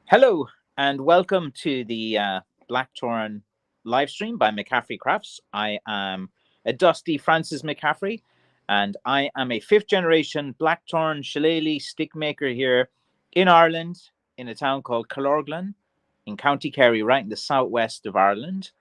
Hello and welcome to the Blackthorn live stream by McCaffrey Crafts. I am a Dusty Francis McCaffrey, and I am a fifth generation Blackthorn shillelagh stick maker here in Ireland, in a town called Killorglin in County Kerry, right in the southwest of Ireland.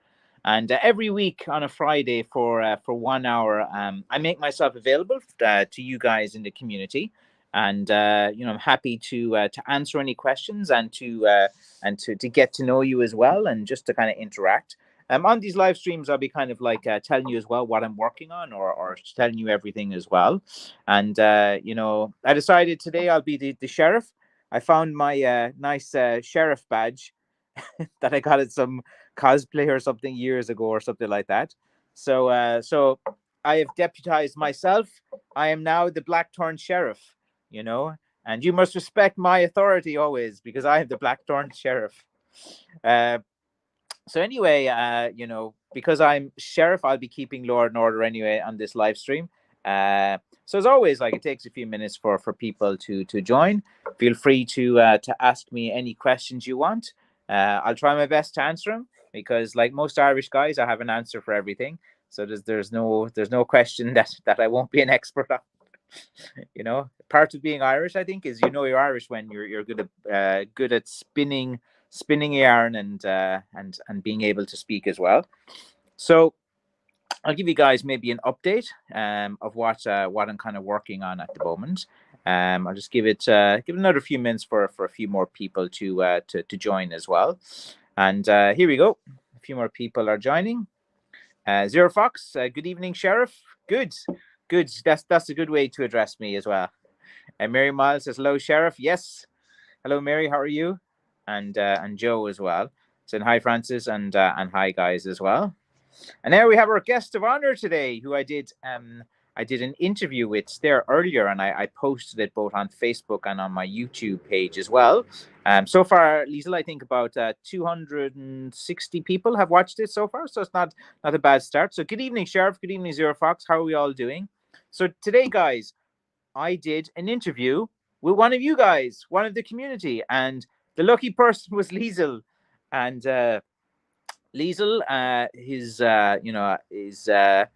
And every week on a Friday for 1 hour, I make myself available to you guys in the community, and I'm happy to answer any questions and to get to know you as well, and just to kind of interact. On these live streams, I'll be kind of like telling you as well what I'm working on, or telling you everything as well. And I decided today I'll be the sheriff. I found my nice sheriff badge that I got at some cosplay or something years ago or something like that. So I have deputized myself. I am now the Blackthorn Sheriff, you know, and you must respect my authority always because I am the Blackthorn Sheriff. Uh, so anyway, because I'm sheriff, I'll be keeping law and order anyway on this live stream. So as always, like, it takes a few minutes for people to join. Feel free to ask me any questions you want. I'll try my best to answer them because, like most Irish guys, I have an answer for everything. So there's no question that I won't be an expert on. Part of being Irish, I think, is you're Irish when you're good at spinning a yarn and being able to speak as well. So I'll give you guys maybe an update of what I'm kind of working on at the moment. I'll just give it another few minutes for a few more people to join as well. And here we go. A few more people are joining. Zero Fox, good evening, Sheriff. Good, good. That's a good way to address me as well. And Mary Miles says, "Hello, Sheriff." Yes. Hello, Mary. How are you? And Joe as well. Saying hi, Francis, and hi, guys, as well. And now we have our guest of honor today, who I did an interview with there earlier, and I posted it both on Facebook and on my YouTube page as well. So far, Liesl, I think about 260 people have watched it so far, so it's not a bad start. So good evening, Sheriff. Good evening, Zero Fox. How are we all doing? So today, guys, I did an interview with one of you guys, one of the community, and the lucky person was Liesl. And Liesl, is a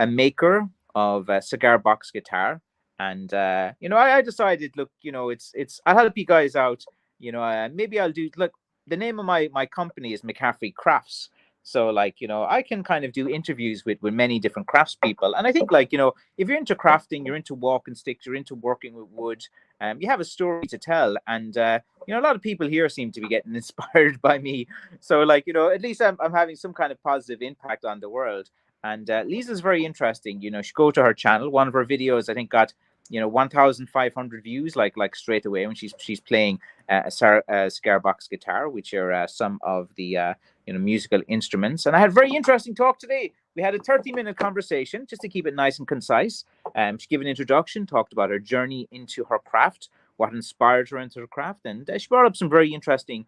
maker of a cigar box guitar, and I decided, look, it's I'll help you guys out. Maybe I'll do look. The name of my company is McCaffrey Crafts. So, like, I can kind of do interviews with many different craftspeople. And I think, like, if you're into crafting, you're into walking sticks, you're into working with wood, you have a story to tell. And a lot of people here seem to be getting inspired by me. So, like, at least I'm having some kind of positive impact on the world. And Lisa's very interesting. She go to her channel. One of her videos, I think, got 1,500 views, like straight away, when she's playing a cigar box guitar, which are some of the musical instruments. And I had a very interesting talk today. We had a 30-minute conversation just to keep it nice and concise. She gave an introduction, talked about her journey into her craft, what inspired her into her craft, and she brought up some very interesting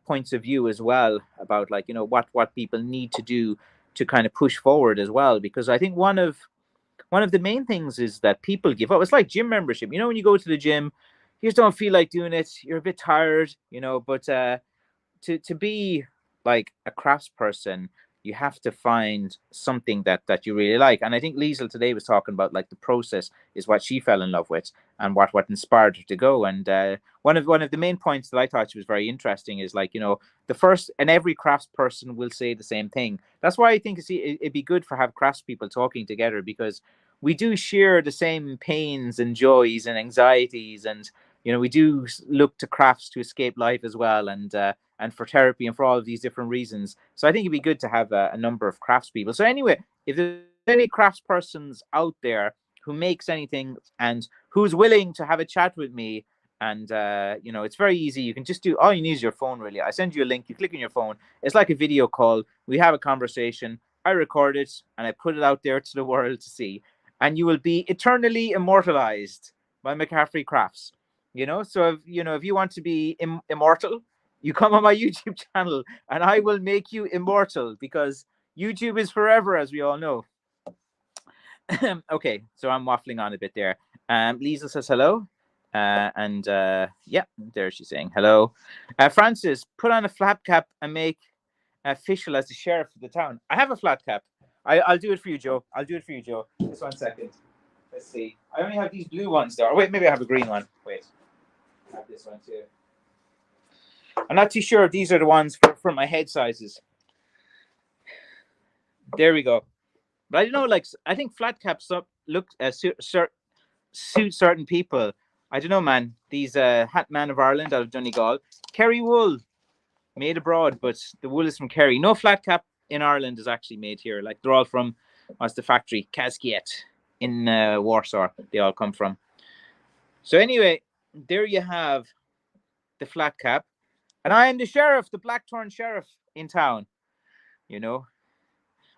points of view as well about, like, what people need to do to kind of push forward as well. Because I think one of the main things is that people give up. It's like gym membership. When you go to the gym, you just don't feel like doing it. You're a bit tired, but to be like a crafts person, you have to find something that you really like. And I think Liesl today was talking about, like, the process is what she fell in love with, and what inspired her to go. And one of the main points that I thought she was very interesting is, like, the first, and every crafts person will say the same thing. That's why I think it'd be good for have crafts people talking together, because we do share the same pains and joys and anxieties, and we do look to crafts to escape life as well, and for therapy, and for all of these different reasons. So I think it'd be good to have a number of craftspeople. So anyway, if there's any craftspersons out there who makes anything and who's willing to have a chat with me, and it's very easy. You can just do, all you need is your phone, really. I send you a link, you click on your phone. It's like a video call. We have a conversation. I record it and I put it out there to the world to see, and you will be eternally immortalized by McCaffrey Crafts. So if you want to be immortal, you come on my YouTube channel and I will make you immortal, because YouTube is forever, as we all know. Okay, so I'm waffling on a bit there. Lisa says hello. Yeah, there she's saying hello. Francis, put on a flat cap and make official as the sheriff of the town. I have a flat cap. I'll do it for you, Joe. I'll do it for you, Joe. Just 1 second. Let's see. I only have these blue ones there. Wait, maybe I have a green one. Wait. I have this one too. I'm not too sure if these are the ones for my head sizes. There we go. But I don't know, like, I think flat caps look suit certain people. I don't know, man. These Hat Man of Ireland out of Donegal, Kerry wool, made abroad, but the wool is from Kerry. No flat cap in Ireland is actually made here. Like, they're all from what's the factory? Casquiet in Warsaw. They all come from. So anyway, there you have the flat cap, and I am the sheriff, the Blackthorn sheriff in town. You know,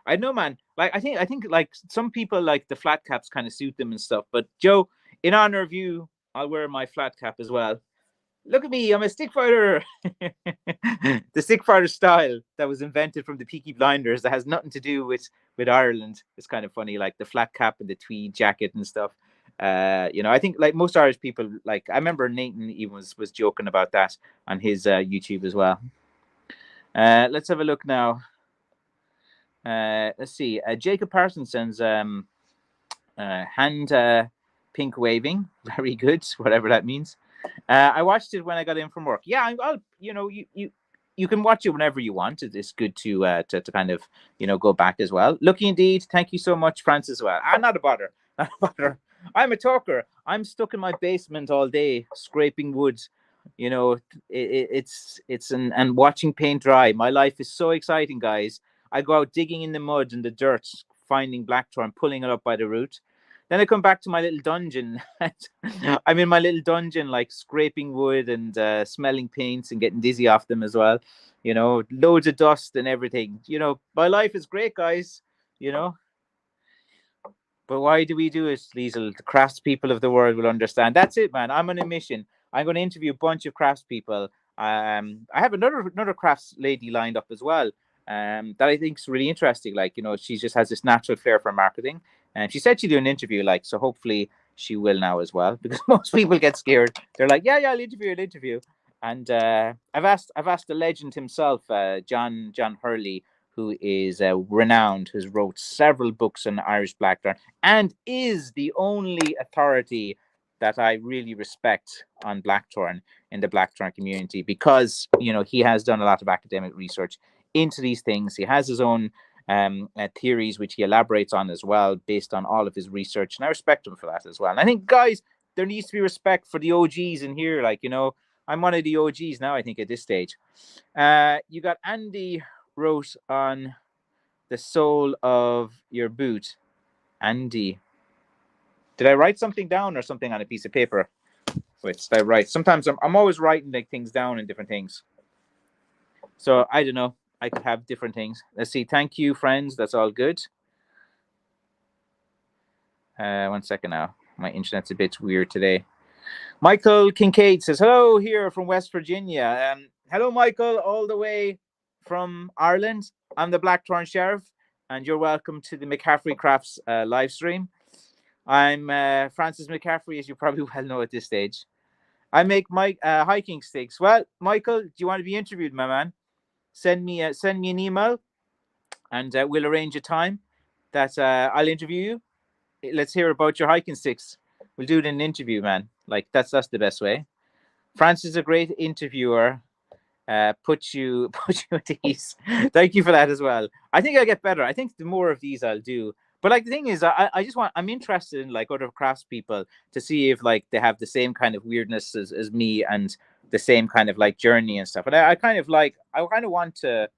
I know, man. Like, I think like some people like the flat caps kind of suit them and stuff. But Joe, in honor of you, I'll wear my flat cap as well. Look at me, I'm a stick fighter. The stick fighter style that was invented from the Peaky Blinders that has nothing to do with Ireland. It's kind of funny, like the flat cap and the tweed jacket and stuff. I think like most Irish people, like I remember Nathan even was joking about that on his YouTube as well. Let's have a look now. Let's see. Jacob Parsons sends hand pink waving. Very good, whatever that means. I watched it when I got in from work. Yeah, I'll you can watch it whenever you want. It's good to kind of go back as well. Lucky indeed. Thank you so much, Francis. Well, not a bother. Not a bother. I'm a talker. I'm stuck in my basement all day scraping wood. It's and watching paint dry. My life is so exciting, guys. I go out digging in the mud and the dirt, finding blackthorn, pulling it up by the root. Then I come back to my little dungeon. I'm in my little dungeon, like scraping wood and smelling paints and getting dizzy off them as well. Loads of dust and everything. My life is great, guys. But why do we do it, Liesel? The crafts people of the world will understand. That's it, man. I'm on a mission. I'm going to interview a bunch of crafts people. I have another crafts lady lined up as well. That I think is really interesting. Like, she just has this natural flair for marketing. And she said she'd do an interview, like, so hopefully she will now as well, because most people get scared. They're like, yeah, I'll interview. And I've asked the legend himself, John Hurley, who is renowned, has wrote several books on Irish blackthorn and is the only authority that I really respect on blackthorn in the blackthorn community, because he has done a lot of academic research into these things. He has his own theories, which he elaborates on as well, based on all of his research, and I respect him for that as well. And I think, guys, there needs to be respect for the OGs in here. Like, I'm one of the OGs now, I think, at this stage. You got Andy wrote on the sole of your boot. Andy, did I write something down or something on a piece of paper? Wait, did I write? Sometimes I'm always writing like things down in different things. So I don't know. I could have different things. Let's see. Thank you, friends. That's all good. 1 second now. My internet's a bit weird today. Michael Kincaid says, hello here from West Virginia. Hello, Michael, all the way from Ireland. I'm the Blackthorn Sheriff, and you're welcome to the McCaffrey Crafts live stream. I'm Francis McCaffrey, as you probably well know at this stage. I make hiking sticks. Well, Michael, do you want to be interviewed, my man? Send me an email, and we'll arrange a time that I'll interview you. Let's hear about your hiking sticks. We'll do it in an interview, man. Like, that's the best way. Francis is a great interviewer. Put you at ease. Thank you for that as well. I think I'll get better. I think the more of these I'll do. But like, the thing is, I'm interested in like other craftspeople to see if like they have the same kind of weirdness as me and the same kind of like journey and stuff. And I kind of want to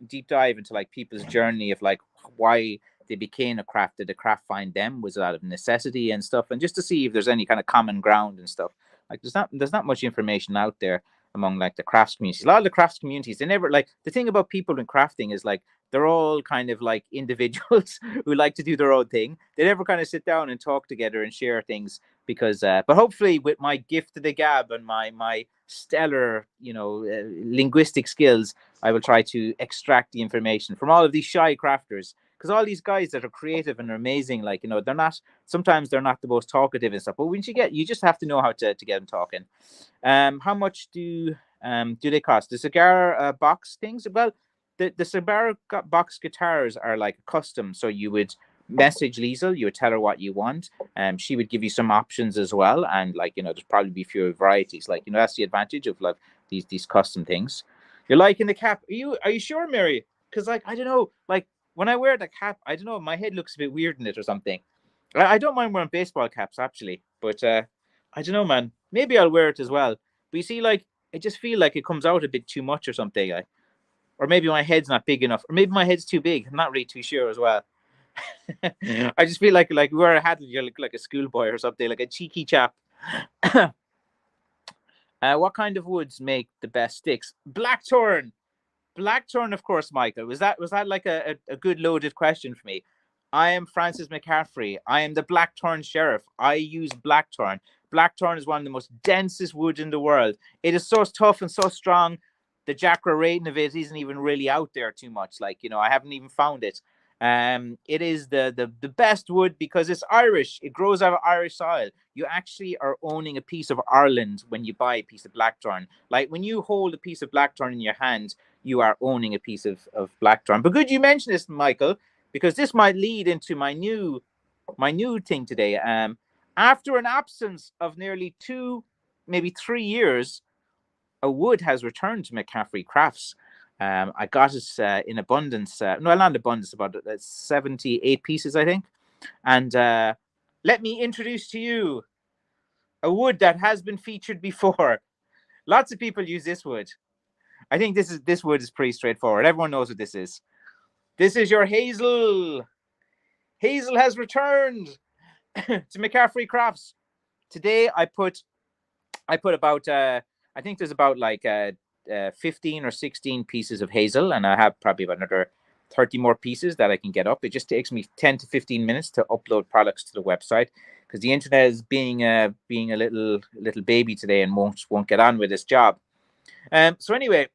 deep dive into like people's journey of like why they became a craft. Did the craft find them? Was it out of necessity and stuff? And just to see if there's any kind of common ground and stuff. Like, there's not much information out there among like the crafts communities. A lot of the crafts communities, they never, like, the thing about people in crafting is like they're all kind of like individuals who like to do their own thing. They never kind of sit down and talk together and share things, because but hopefully with my gift of the gab and my stellar linguistic skills, I will try to extract the information from all of these shy crafters, because all these guys that are creative and are amazing, like, you know, sometimes they're not the most talkative and stuff, but when you just have to know how to get them talking. How much do they cost? The cigar box things? Well, the cigar box guitars are like custom, so you would message Liesel, you would tell her what you want, she would give you some options as well, and like, you know, there's probably be fewer varieties, like, you know, that's the advantage of like these custom things. You're liking the cap? Are you sure, Mary? Because like, I don't know, like when I wear the cap, I don't know, my head looks a bit weird in it or something. I don't mind wearing baseball caps actually, but I don't know, man. Maybe I'll wear it as well. But you see, like, I just feel like it comes out a bit too much or something. Or maybe my head's not big enough, or maybe my head's too big. I'm not really too sure as well. I just feel like wear a hat, you look like a schoolboy or something, like a cheeky chap. What kind of woods make the best sticks? Blackthorn. Blackthorn, of course, Michael. Was that like a good loaded question for me? I am Francis McCaffrey. I am the Blackthorn Sheriff. I use Blackthorn. Blackthorn is one of the most densest wood in the world. It is so tough and so strong. The Jackra rating of it isn't even really out there too much. Like, you know, I haven't even found it. It is the best wood because it's Irish. It grows out of Irish soil. You actually are owning a piece of Ireland when you buy a piece of blackthorn. Like when you hold a piece of blackthorn in your hand, you are owning a piece of blackthorn. But good you mentioned this, Michael, because this might lead into my new thing today. After an absence of nearly 2, maybe 3 years, a wood has returned to McCaffrey Crafts. I got it in abundance. No, not in abundance, about 78 pieces, I think. And let me introduce to you a wood that has been featured before. Lots of people use this wood. I think this wood is pretty straightforward. Everyone knows what this is. This is your hazel. Hazel has returned to McCaffrey Crafts. Today I put about I think there's about like 15 or 16 pieces of hazel, and I have probably about another 30 more pieces that I can get up. It just takes me 10 to 15 minutes to upload products to the website because the internet is being a little baby today and won't get on with this job. So anyway,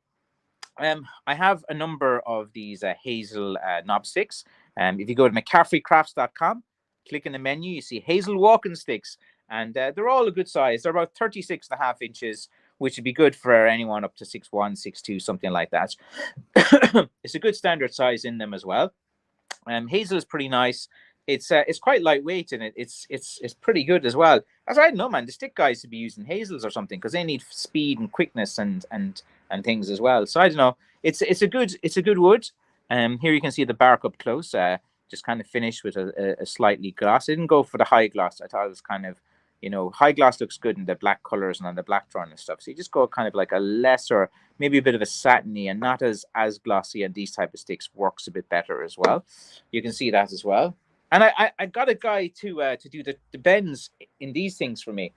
I have a number of these hazel knob sticks. If you go to McCaffreycrafts.com, click in the menu, you see hazel walking sticks, and they're all a good size. They're about 36.5 inches, which would be good for anyone up to 6'1", 6'2", something like that. It's a good standard size in them as well. Hazel is pretty nice. It's quite lightweight and it's pretty good as well. As I don't know, man, the stick guys should be using hazels or something because they need speed and quickness and things as well. So I don't know. It's a good wood. Here you can see the bark up close. Just kind of finished with a slightly gloss. I didn't go for the high gloss. I thought it was kind of, you know, high gloss looks good in the black colors and on the blackthorn and stuff. So you just go kind of like a lesser, maybe a bit of a satiny and not as glossy, and these type of sticks works a bit better as well. You can see that as well. And I got a guy to do the bends in these things for me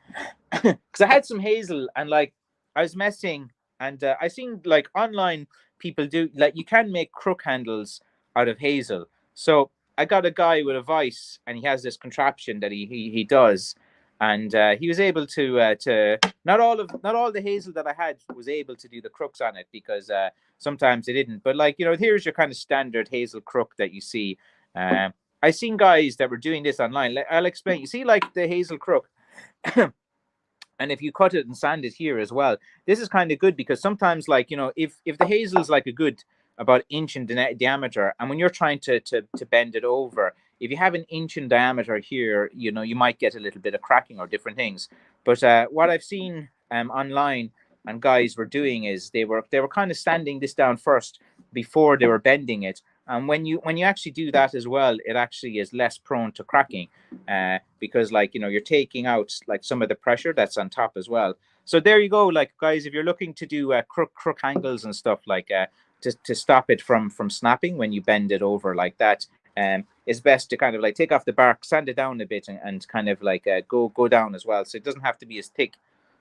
because I had some hazel and like I was messing and I seen like online people do like you can make crook handles out of hazel. So I got a guy with a vice and he has this contraption that he does, and he was able to not all the hazel that I had was able to do the crooks on it because sometimes they didn't. But like, you know, here's your kind of standard hazel crook that you see. I seen guys that were doing this online. I'll explain. You see, like the hazel crook, and if you cut it and sand it here as well, this is kind of good because sometimes, like, you know, if the hazel is like a good about inch in diameter, and when you're trying to bend it over, if you have an inch in diameter here, you know, you might get a little bit of cracking or different things. But what I've seen online and guys were doing is they were kind of sanding this down first before they were bending it. And when you actually do that as well, it actually is less prone to cracking because, like, you know, you're taking out like some of the pressure that's on top as well. So there you go, like guys, if you're looking to do crook angles and stuff like to stop it from snapping when you bend it over like that, it's best to kind of like take off the bark, sand it down a bit, and kind of like go down as well. So it doesn't have to be as thick.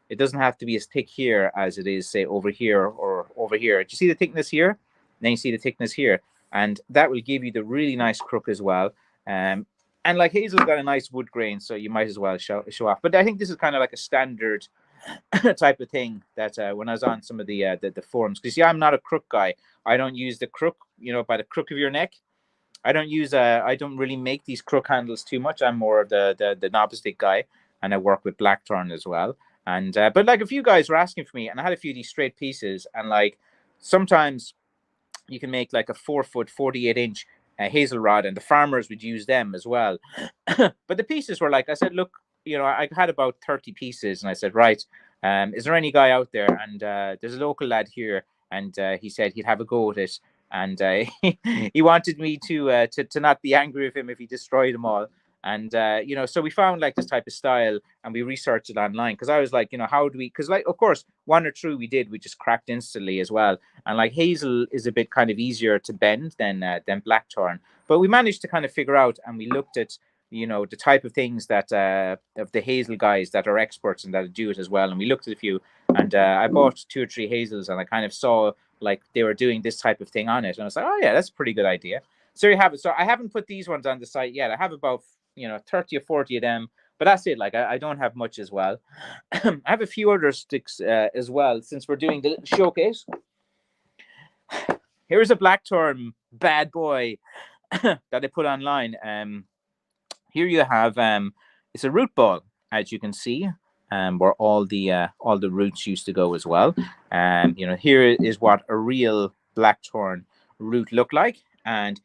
It doesn't have to be as thick here as it is, say, over here or over here. Do you see the thickness here? Then you see the thickness here. And that will give you the really nice crook as well. And like hazel's got a nice wood grain, so you might as well show off. But I think this is kind of like a standard type of thing that when I was on some of the forums, because see, I'm not a crook guy. I don't use the crook, you know, by the crook of your neck. I don't use I don't really make these crook handles too much. I'm more of the knob stick guy, and I work with blackthorn as well. And but like a few guys were asking for me, and I had a few of these straight pieces, and like sometimes you can make like a 4 foot 48 inch hazel rod, and the farmers would use them as well. But the pieces were like, I said, look, I had about 30 pieces, and I said, right, is there any guy out there? And there's a local lad here, and he said he'd have a go at it, and he wanted me to not be angry with him if he destroyed them all. And so we found like this type of style, and we researched it online, because I was like, how do we? Because like, of course, one or two we just cracked instantly as well. And like hazel is a bit kind of easier to bend than blackthorn, but we managed to kind of figure out, and we looked at the type of things that of the hazel guys that are experts and that do it as well. And we looked at a few, and I bought 2 or 3 hazels, and I kind of saw like they were doing this type of thing on it, and I was like, oh yeah, that's a pretty good idea. So you have it. So I haven't put these ones on the site yet. I have about 30 or 40 of them, but that's it. Like I don't have much as well. I have a few other sticks as well, since we're doing the showcase. Here's a blackthorn bad boy that I put online. Here you have it's a root ball, as you can see, where all the roots used to go as well. Here is what a real blackthorn root looked like, and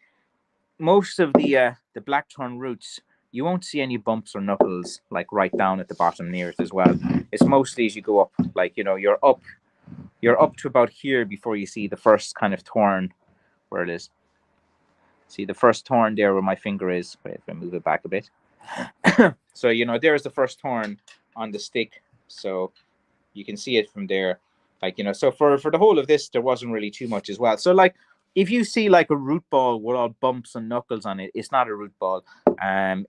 most of the blackthorn roots, you won't see any bumps or knuckles like right down at the bottom near it as well. It's mostly as you go up, like you're up to about here before you see the first kind of thorn where it is. See the first thorn there where my finger is. Wait, if I move it back a bit. So there's the first thorn on the stick, so you can see it from there. Like so for the whole of this, there wasn't really too much as well. So like if you see like a root ball with all bumps and knuckles on it, it's not a root ball.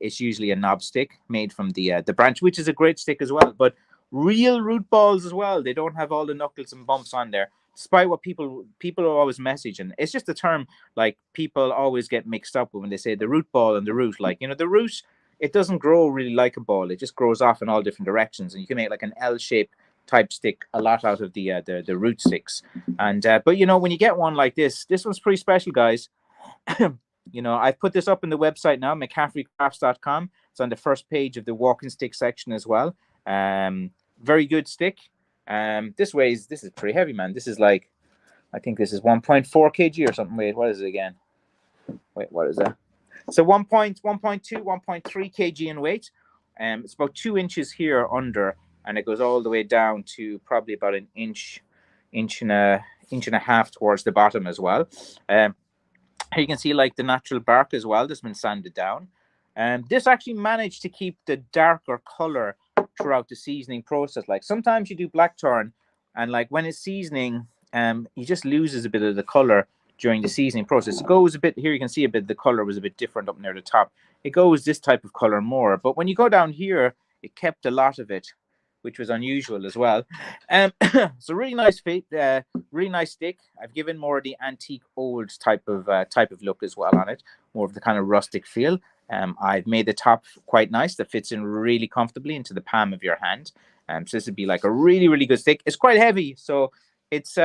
It's usually a knob stick made from the branch, which is a great stick as well. But real root balls as well, they don't have all the knuckles and bumps on there, despite what people are always messaging. It's just a term like people always get mixed up when they say the root ball and the root. Like the root, it doesn't grow really like a ball. It just grows off in all different directions, and you can make like an L-shaped type stick a lot out of the root sticks. And but when you get one like this one's pretty special, guys. I've put this up in the website now, McCaffreycrafts.com. It's on the first page of the walking stick section as well. Very good stick. This is pretty heavy, man. This is like, I think this is 1.4 kg or something. Wait, what is it again? Wait, what is that? So 1.2, 1.3 kg in weight. It's about 2 inches here under, and it goes all the way down to probably about an inch and a half towards the bottom as well. Here you can see like the natural bark as well that's been sanded down. This actually managed to keep the darker color throughout the seasoning process. Like sometimes you do blackthorn, and like when it's seasoning, it just loses a bit of the color during the seasoning process. It goes a bit, here you can see a bit, the color was a bit different up near the top. It goes this type of color more, but when you go down here, it kept a lot of it, which was unusual as well. So really nice fit, really nice stick. I've given more of the antique old type of look as well on it, more of the kind of rustic feel. I've made the top quite nice, that fits in really comfortably into the palm of your hand. So this would be like a really, really good stick. It's quite heavy, so it's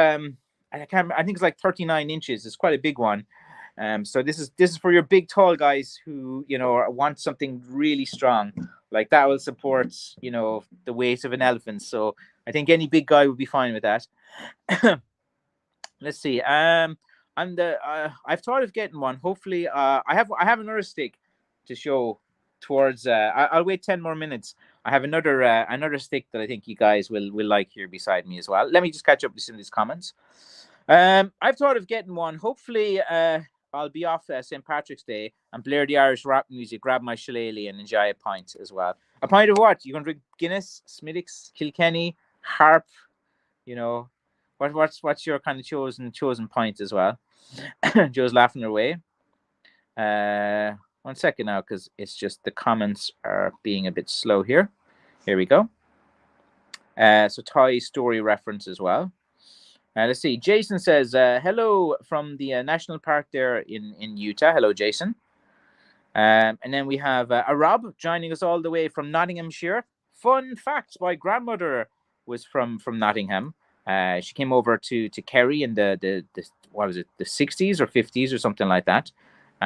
I think it's like 39 inches. It's quite a big one. So this is for your big tall guys who want something really strong. Like that will support the weight of an elephant. So I think any big guy would be fine with that. Let's see. I've thought of getting one. Hopefully, I have another stick to show towards. I'll wait 10 more minutes. I have another stick that I think you guys will like here beside me as well. Let me just catch up with some of these comments. I've thought of getting one. Hopefully, I'll be off St. Patrick's Day and blare the Irish rap music, grab my shillelagh, and enjoy a pint as well. A pint of what? You gonna drink Guinness, Smithwick's, Kilkenny, Harp? What's your kind of chosen pint as well? Joe's laughing away. 1 second now, because it's just the comments are being a bit slow here. Here we go. So Toy Story reference as well. Let's see. Jason says, hello from the national park there in Utah. Hello, Jason. And then we have a Rob joining us all the way from Nottinghamshire. Fun fact, my grandmother was from Nottingham. She came over to Kerry in the what was it, the 60s or 50s or something like that.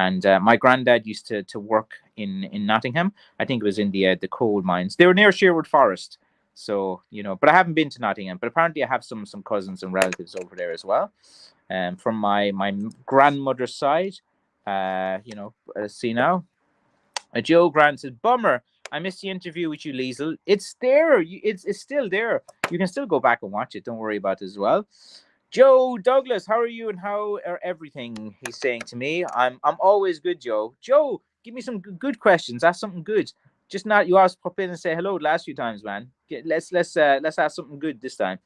And my granddad used to work in Nottingham. I think it was in the coal mines. They were near Sherwood Forest. So, but I haven't been to Nottingham. But apparently I have some cousins and relatives over there as well. From my grandmother's side, let's see now. Joe Grant says, "Bummer, I missed the interview with you, Liesel. It's there. It's still there. You can still go back and watch it. Don't worry about it as well." Joe Douglas, how are you and how are everything? He's saying to me, I'm always good, Joe. Joe, give me some good questions. Ask something good. Just not you always pop in and say hello the last few times, man. Let's ask something good this time.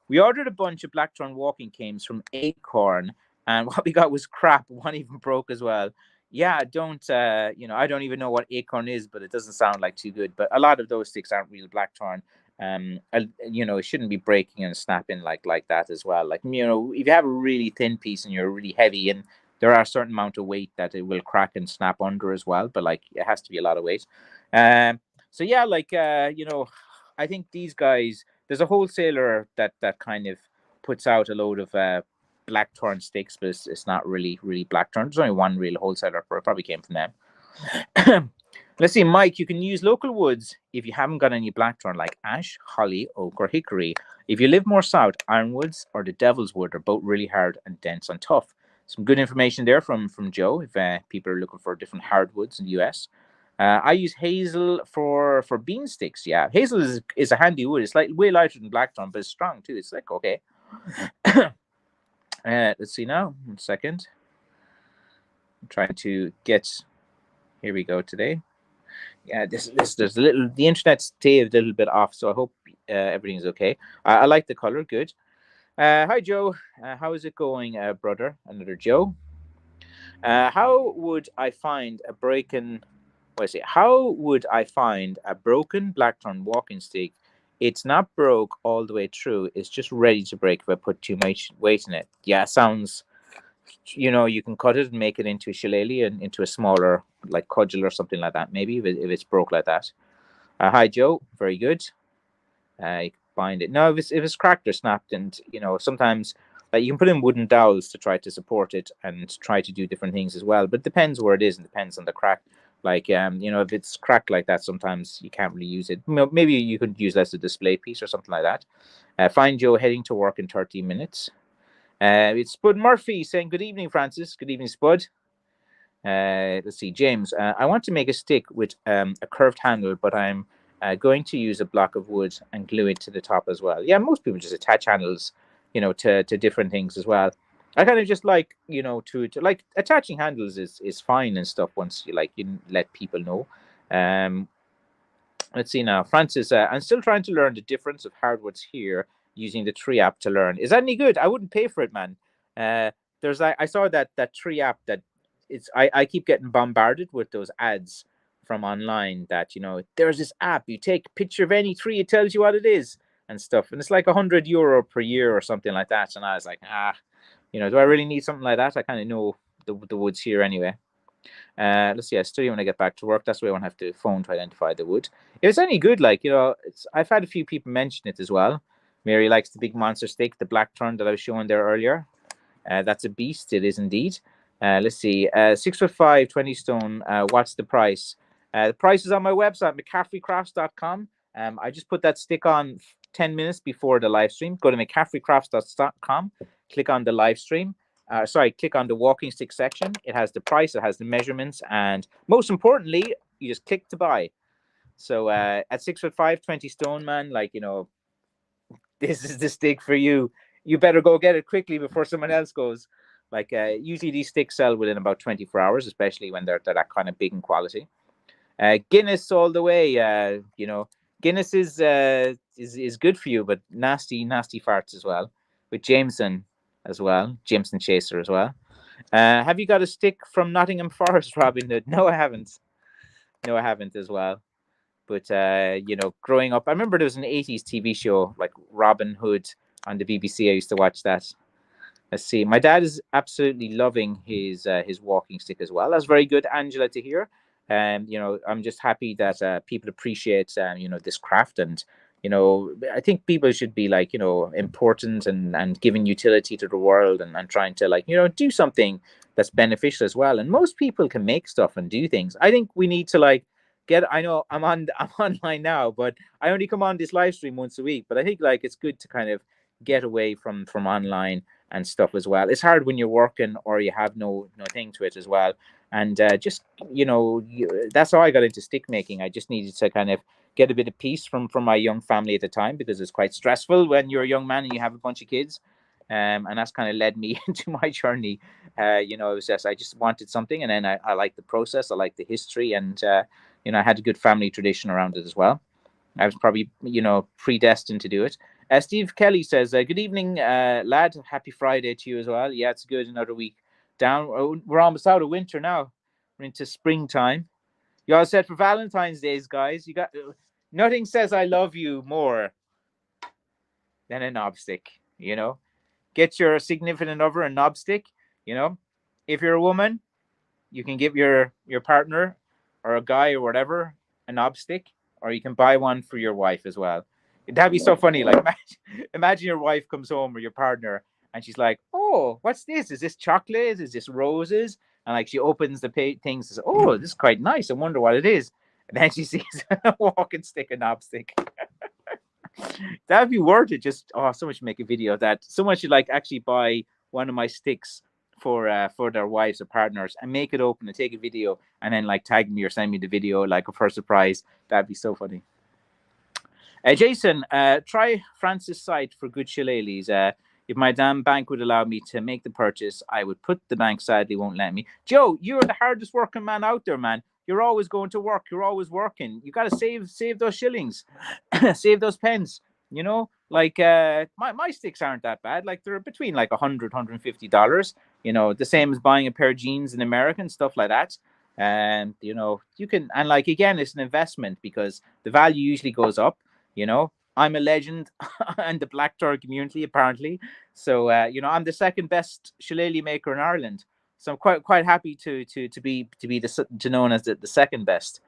We ordered a bunch of Blackthorn walking canes from Acorn, and what we got was crap. One even broke as well. Yeah, I don't even know what Acorn is, but it doesn't sound like too good. But a lot of those sticks aren't real Blackthorn. It shouldn't be breaking and snapping like that as well. Like, if you have a really thin piece and you're really heavy, and there are a certain amount of weight that it will crack and snap under as well, but like it has to be a lot of weight. So yeah, I think these guys, there's a wholesaler that kind of puts out a load of Blackthorn sticks, but it's not really Blackthorn. There's only one real wholesaler, but it probably came from them. Let's see, Mike, you can use local woods if you haven't got any Blackthorn like ash, holly, oak, or hickory. If you live more south, ironwoods or the devil's wood are both really hard and dense and tough. Some good information there from Joe if people are looking for different hardwoods in the US. I use hazel for bean sticks. Yeah, hazel is a handy wood. It's like way lighter than Blackthorn, but it's strong too. It's like, okay. Let's see now. 1 second. I'm trying to get... Here we go today. Yeah, there's a little, the internet's staved a little bit off, so I hope everything's okay. I like the color, good. Hi, Joe. How is it going, brother? Another Joe. How would I find a broken... How would I find a broken Blackthorn walking stick? It's not broke all the way through. It's just ready to break if I put too much weight in it. Yeah, sounds... you can cut it and make it into a shillelagh and into a smaller, like cudgel or something like that, maybe, if it's broke like that. Hi, Joe. Very good. You can bind it. No, if it's cracked or snapped, and, sometimes you can put in wooden dowels to try to support it and try to do different things as well. But it depends where it is and depends on the crack. Like, if it's cracked like that, sometimes you can't really use it. Maybe you could use as a display piece or something like that. Find Joe heading to work in 30 minutes. It's Spud Murphy saying, "Good evening, Francis." Good evening, Spud. Let's see, James. I want to make a stick with a curved handle, but I'm going to use a block of wood and glue it to the top as well. Yeah, most people just attach handles, to different things as well. I kind of just like, to like attaching handles is fine and stuff once you let people know. Let's see now, Francis. I'm still trying to learn the difference of hardwoods here using the Tree app to learn. Is that any good? I wouldn't pay for it, man. I saw that Tree app that I keep getting bombarded with those ads from online that, there's this app, you take a picture of any tree, it tells you what it is and stuff. And it's like €100 per year or something like that. And I was like, do I really need something like that? I kind of know the woods here anyway. Let's see, I study when I get back to work. That's why I won't have to phone to identify the wood. If it's any good, I've had a few people mention it as well. Mary likes the big monster stick, the Blackthorn that I was showing there earlier. That's a beast. It is indeed. Let's see. 6'5", 20 stone. What's the price? The price is on my website, McCaffreycrafts.com. I just put that stick on 10 minutes before the live stream. Go to McCaffreycrafts.com. Click on the live stream. Click on the walking stick section. It has the price, it has the measurements, and most importantly, you just click to buy. So at 6'5", 20 stone, man, this is the stick for you. You better go get it quickly before someone else goes. Usually these sticks sell within about 24 hours, especially when they're that kind of big in quality. Guinness all the way. Guinness is good for you, but nasty farts as well. With Jameson as well, Jameson Chaser as well. Have you got a stick from Nottingham Forest, Robin Hood? No, I haven't. No, I haven't as well. But growing up, I remember there was an 80s TV show like Robin Hood on the BBC. I used to watch that. Let's see. My dad is absolutely loving his walking stick as well. That's very good, Angela, to hear. I'm just happy that people appreciate this craft, and I think people should be important and giving utility to the world, and trying to do something that's beneficial as well. And most people can make stuff and do things. I think we need to like get. I know I'm online now, but I only come on this live stream once a week. But I think like it's good to kind of get away from online and stuff as well. It's hard when you're working or you have no thing to it as well. And just that's how I got into stick making. I just needed to kind of get a bit of peace from my young family at the time, because it's quite stressful when you're a young man and you have a bunch of kids. And that's kind of led me into my journey. It was just I just wanted something, and then I liked the process, I liked the history, and I had a good family tradition around it as well. I was probably predestined to do it. Steve Kelly says, "Good evening, lad. Happy Friday to you as well." Yeah, it's good. Another week down. We're almost out of winter now. We're into springtime. You all set for Valentine's Days, guys? You got nothing says I love you more than a knob stick. Get your significant other a knob stick. If you're a woman, you can give your partner or a guy or whatever a knob stick, or you can buy one for your wife as well. That'd be so funny. Like imagine your wife comes home or your partner, and she's like, "Oh, what's this? Is this chocolate? Is this roses?" And like she opens the things and says, "Oh, this is quite nice. I wonder what it is." And then she sees a walking stick, a knob stick. That'd be worth it. Just so much to make a video of that. So much to like actually buy one of my sticks for their wives or partners and make it open and take a video and then like tag me or send me the video like for surprise. That'd be so funny. Jason, try Francis' site for good shillelaghs. If my damn bank would allow me to make the purchase, I would, put the bank sadly won't let me. Joe, you're the hardest working man out there, man. You're always going to work. You're always working. You got to save those shillings, save those pence. Like my sticks aren't that bad. Like they're between like $100-$150. The same as buying a pair of jeans in America and stuff like that. And you can, and like again, it's an investment because the value usually goes up. I'm a legend in the black tar community apparently. So I'm the second best shillelagh maker in Ireland. So I'm quite happy to be known as the second best.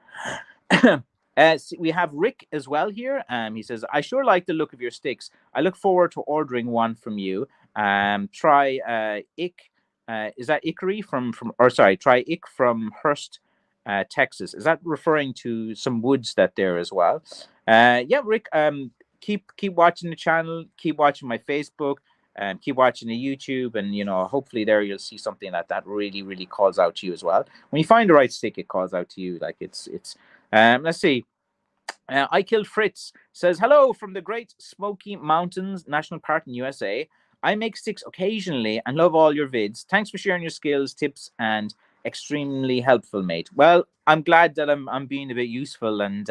We have Rick as well here. He says, "I sure like the look of your sticks. I look forward to ordering one from you. Try Ick. Is that Ickery try Ick from Hearst, Texas. Is that referring to some woods that there as well?" Yeah, Rick. Keep watching the channel. Keep watching my Facebook. Keep watching the YouTube, and hopefully there you'll see something that really really calls out to you as well. When you find the right stick, it calls out to you. Like it's. Let's see. I Killed Fritz says, "Hello from the Great Smoky Mountains National Park in USA. I make sticks occasionally and love all your vids. Thanks for sharing your skills, tips, and extremely helpful, mate." Well, I'm glad that I'm being a bit useful, and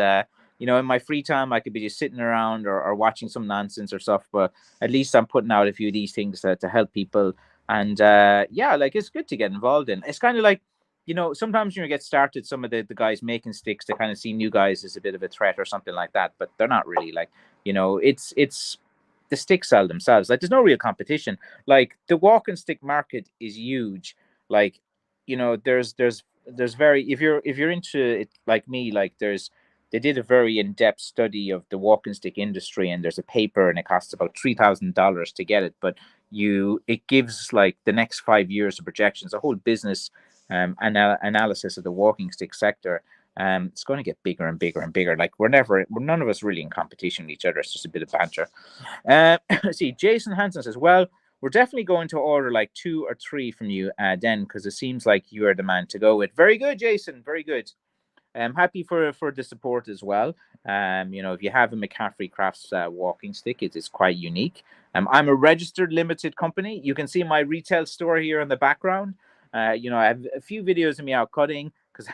in my free time I could be just sitting around or watching some nonsense or stuff, but at least I'm putting out a few of these things to help people. And yeah, like it's good to get involved in. It's kind of like, sometimes when you get started, some of the guys making sticks, to kind of see new guys as a bit of a threat or something like that, but they're not really. Like, it's the sticks sell themselves. Like, there's no real competition. Like, the walking stick market is huge. Like, there's very, if you're into it like me, like they did a very in-depth study of the walking stick industry, and there's a paper, and it costs about $3,000 to get it, but it gives like the next 5 years of projections, a whole business analysis of the walking stick sector. It's going to get bigger and bigger and bigger. Like we're none of us really in competition with each other. It's just a bit of banter. See, Jason Hansen says, "Well, we're definitely going to order like 2 or 3 from you, then, because it seems like you are the man to go with." Very good, Jason. Very good. I'm happy for the support as well. If you have a McCaffrey Crafts walking stick, it is quite unique. I'm a registered limited company. You can see my retail store here in the background. I have a few videos of me out cutting because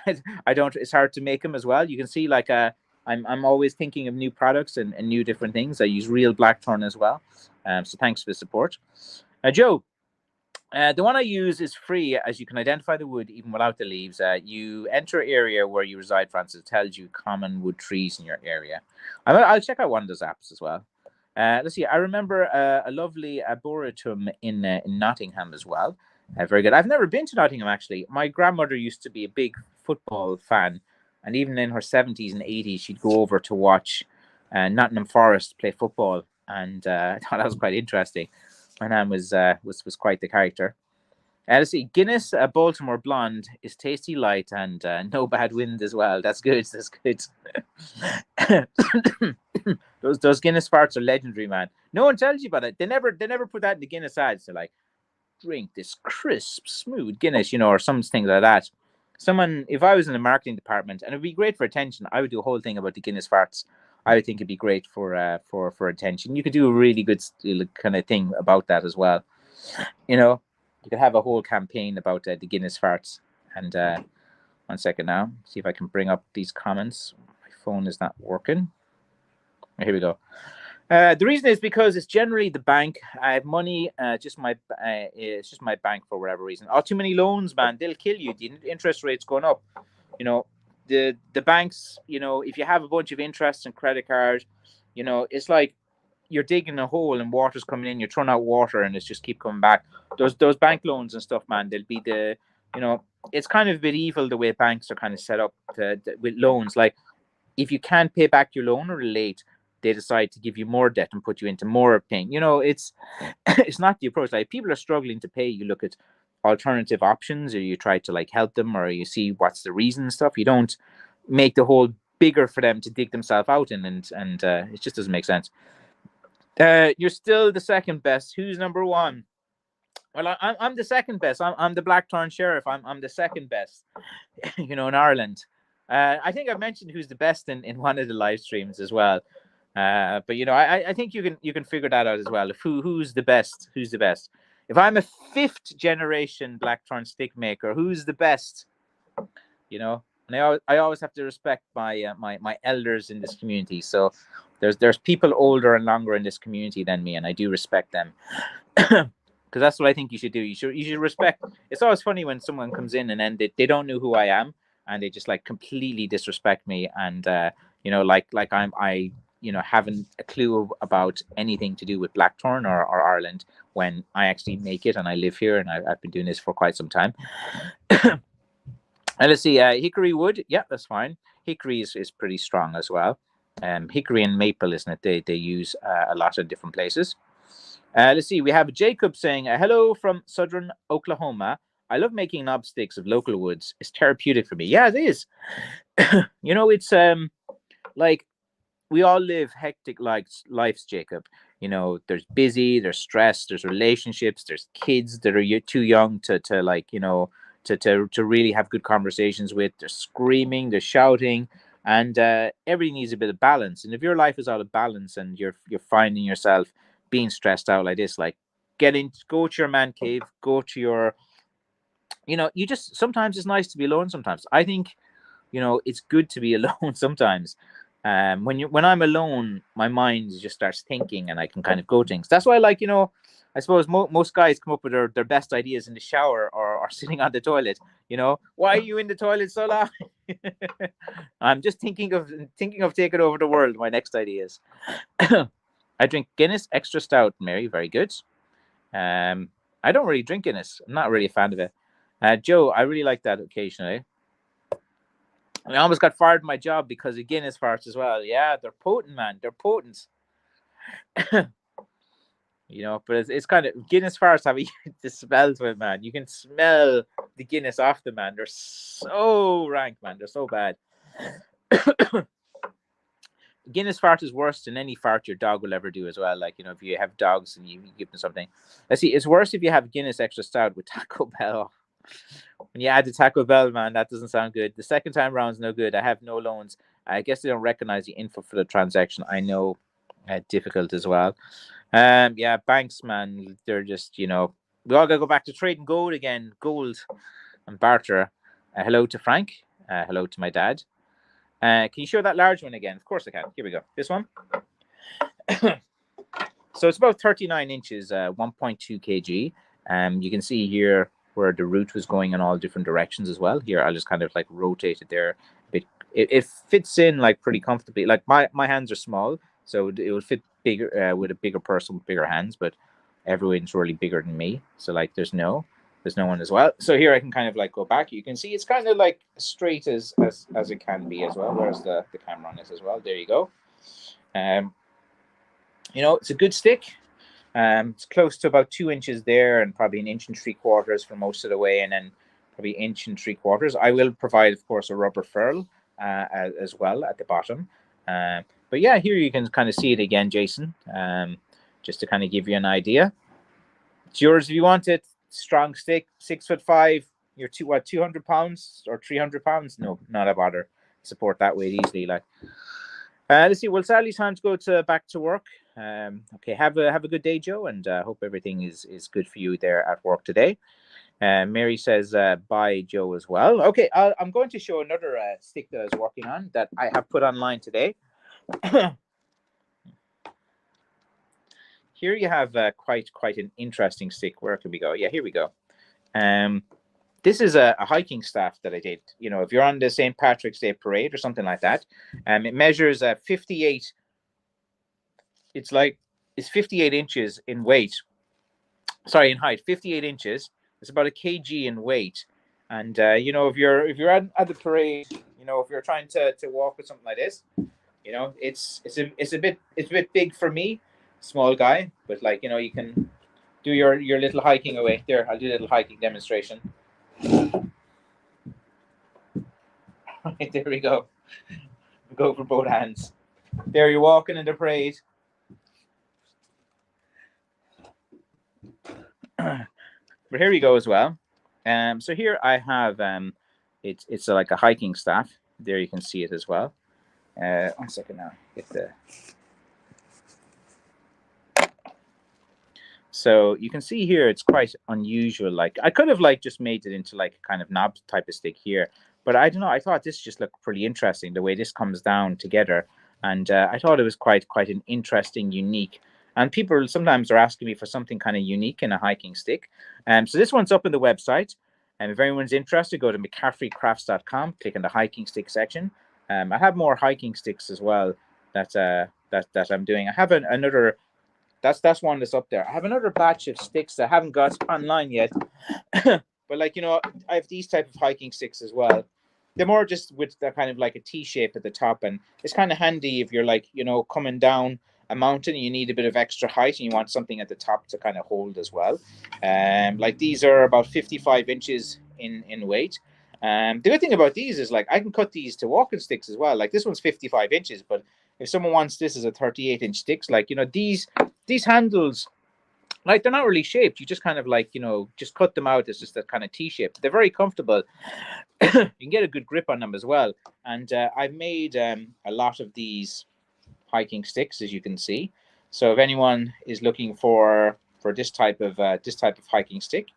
I don't. It's hard to make them as well. You can see like I'm always thinking of new products and new different things. I use real blackthorn as well. So thanks for the support, Joe. The one I use is free, as you can identify the wood even without the leaves. You enter an area where you reside, Francis. It tells you common wood trees in your area. I'll check out one of those apps as well. Let's see. I remember a lovely arboretum in Nottingham as well. Very good. I've never been to Nottingham, actually. My grandmother used to be a big football fan, and even in her 70s and 80s, she'd go over to watch Nottingham Forest play football, and I thought that was quite interesting. My nan was quite the character. Let's see. Guinness Baltimore Blonde is tasty light and no bad wind as well. That's good. That's good. those Guinness farts are legendary, man. No one tells you about it. They never put that in the Guinness ads. They're like, drink this crisp, smooth Guinness, or some things like that. Someone, if I was in the marketing department, and it'd be great for attention, I would do a whole thing about the Guinness farts. I would think it'd be great for attention. You could do a really good kind of thing about that as well. You could have a whole campaign about the Guinness farts. And 1 second now, see if I can bring up these comments. My phone is not working. Here we go. The reason is because it's generally the bank. I have money, it's just my bank for whatever reason. Oh, too many loans, man. They'll kill you. The interest rate's going up. The banks, if you have a bunch of interest and credit card, it's like you're digging a hole and water's coming in. You're throwing out water and it's just keep coming back. Those bank loans and stuff, man. They'll be it's kind of a bit evil the way banks are kind of set up with loans. Like, if you can't pay back your loan or late, they decide to give you more debt and put you into more pain. It's it's not the approach. Like, people are struggling to pay. You look at alternative options, or you try to like help them, or you see what's the reason and stuff. You don't make the hole bigger for them to dig themselves out in, and it just doesn't make sense. You're still the second best. Who's number one? Well, I'm the second best. I'm the Blackthorn Sheriff. I'm the second best, in Ireland. I think I've mentioned who's the best in one of the live streams as well. But I think you can figure that out as well. If who's the best? Who's the best? If I'm a 5th generation Blackthorn stick maker, who's the best? And I always have to respect my elders in this community. So there's people older and longer in this community than me, and I do respect them. Because that's what I think you should do. You should respect. It's always funny when someone comes in and then they don't know who I am, and they just like completely disrespect me, and like I haven't a clue about anything to do with Blackthorn or Ireland, when I actually make it and I live here and I've been doing this for quite some time. And let's see, hickory wood, yeah, that's fine. Hickory is pretty strong as well. Hickory and maple, isn't it? They use a lot of different places. Let's see, we have Jacob saying, hello from southern Oklahoma. I love making knob sticks of local woods. It's therapeutic for me. Yeah, it is. It's like, we all live hectic lives, Jacob. There's busy, there's stress, there's relationships, there's kids that are too young to really have good conversations with. There's screaming, there's shouting, and everything needs a bit of balance. And if your life is out of balance and you're finding yourself being stressed out like this, like, go to your man cave, go to your, you just, sometimes it's nice to be alone. Sometimes I think, it's good to be alone sometimes. When I'm alone, my mind just starts thinking, and I can kind of go things. That's why, like, I suppose most guys come up with their best ideas in the shower or sitting on the toilet. Why are you in the toilet so long? I'm just thinking of taking over the world. My next ideas. I drink Guinness Extra Stout, Mary. Very good. I don't really drink Guinness. I'm not really a fan of it. Joe, I really like that occasionally. I almost got fired from my job because of Guinness farts as well. Yeah, they're potent, man. They're potent. But it's kind of, Guinness farts have the smell to it, man. You can smell the Guinness off them, man. They're so rank, man. They're so bad. Guinness fart is worse than any fart your dog will ever do as well. Like, if you have dogs and you give them something. Let's see, it's worse if you have Guinness Extra Stout with Taco Bell. When you add the Taco Bell, man, that doesn't sound good. The second time round's no good. I have no loans. I guess they don't recognize the info for the transaction. I know, difficult as well. Yeah, banks, man, they're just, we all gotta go back to trading gold again. Gold and barter. Hello to Frank. Hello to my dad. Can you show that large one again? Of course I can. Here we go. This one. So it's about 39 inches, 1.2 kg. You can see here where the root was going in all different directions as well. Here, I'll just kind of like rotate it there a bit. It fits in like pretty comfortably. Like, my hands are small, so it would fit bigger with a bigger person with bigger hands, but everyone's really bigger than me. So like, there's no one as well. So here I can kind of like go back. You can see it's kind of like straight as it can be as well. Where's the camera on this as well? There you go. It's a good stick. It's close to about 2 inches there, and probably an inch and 3/4 for most of the way, and then probably inch and 3/4. I will provide, of course, a rubber ferrule as well at the bottom. But yeah, here you can kind of see it again, Jason, just to kind of give you an idea. It's yours if you want it. Strong stick, 6'5". You're 200 pounds or 300 pounds? No, not a bother. Support that weight easily. Like, let's see. Well, sadly, time to go back to work. Okay, have a good day, Joe, and hope everything is good for you there at work today. Mary says bye, Joe, as well. Okay, I'm going to show another stick that I was working on that I have put online today. Here you have quite an interesting stick. Where can we go? Yeah, here we go. This is a hiking staff that I did. You know, if you're on the St. Patrick's Day parade or something like that, it measures 58. It's 58 inches in weight. Sorry, in height, 58 inches. It's about a kg in weight. And you know, if you're at the parade, you know, if you're trying to walk with something like this, you know, it's a bit big for me, small guy, but like, you know, you can do your little hiking away. There, I'll do a little hiking demonstration. Right, there we go. Go for both hands. There, you're walking in the parade. But here we go as well. So here I have it's like a hiking staff. There you can see it as well. 1 second now. Get the. So you can see here it's quite unusual. Like, I could have like just made it into like a kind of knob type of stick here, but I don't know. I thought this just looked pretty interesting the way this comes down together, and I thought it was quite an interesting, unique. And people sometimes are asking me for something kind of unique in a hiking stick. So this one's up in the website. And if anyone's interested, go to McCaffreycrafts.com, click on the hiking stick section. I have more hiking sticks as well that I'm doing. I have another. That's one that's up there. I have another batch of sticks that I haven't got online yet. But like, you know, I have these type of hiking sticks as well. They're more just with that kind of like a T shape at the top, and it's kind of handy if you're like, you know, coming down a mountain and you need a bit of extra height and you want something at the top to kind of hold as well. Like these are about 55 inches in weight. The good thing about these is like I can cut these to walking sticks as well. Like this one's 55 inches, but if someone wants this as a 38-inch sticks, like, you know, these handles, like, they're not really shaped. You just kind of like, you know, just cut them out. It's just that kind of T shape. They're very comfortable. You can get a good grip on them as well. And I've made a lot of these hiking sticks, as you can see. So if anyone is looking for this type of hiking stick,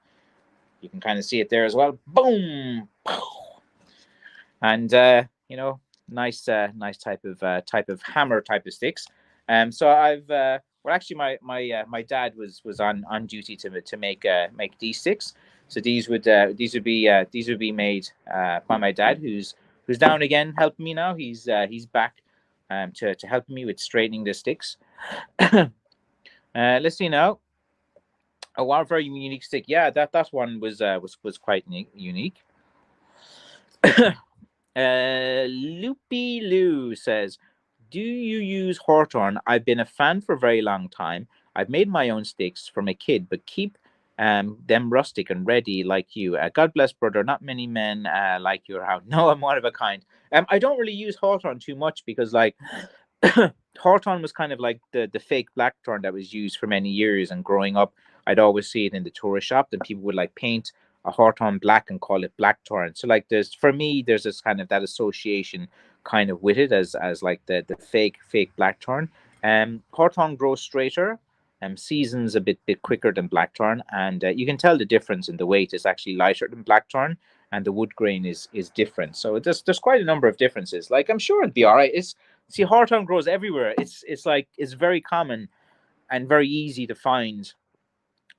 you can kind of see it there as well. Boom, and you know, nice type of hammer type of sticks. So I've well, actually, my dad was on duty to make these sticks. So these would be made by my dad, who's down again helping me now. He's back to help me with straightening the sticks. Let's see now. Oh, wow, very unique stick. Yeah, that one was quite unique. Loopy Lou says, do you use hawthorn? I've been a fan for a very long time. I've made my own sticks from a kid, but keep them rustic and ready like you. God bless, brother. Not many men like you are. No, I'm one of a kind. I don't really use hawthorn too much because, like, hawthorn was kind of like the fake blackthorn that was used for many years. And growing up, I'd always see it in the tourist shop, and people would like paint a hawthorn black and call it blackthorn. So like, there's this kind of that association kind of with it as like the fake blackthorn. Hawthorn grows straighter, seasons a bit quicker than blackthorn, and you can tell the difference in the weight. It's actually lighter than blackthorn, and the wood grain is different. So there's quite a number of differences. Like, I'm sure it'd be all right. See, hawthorn grows everywhere. It's like, it's very common and very easy to find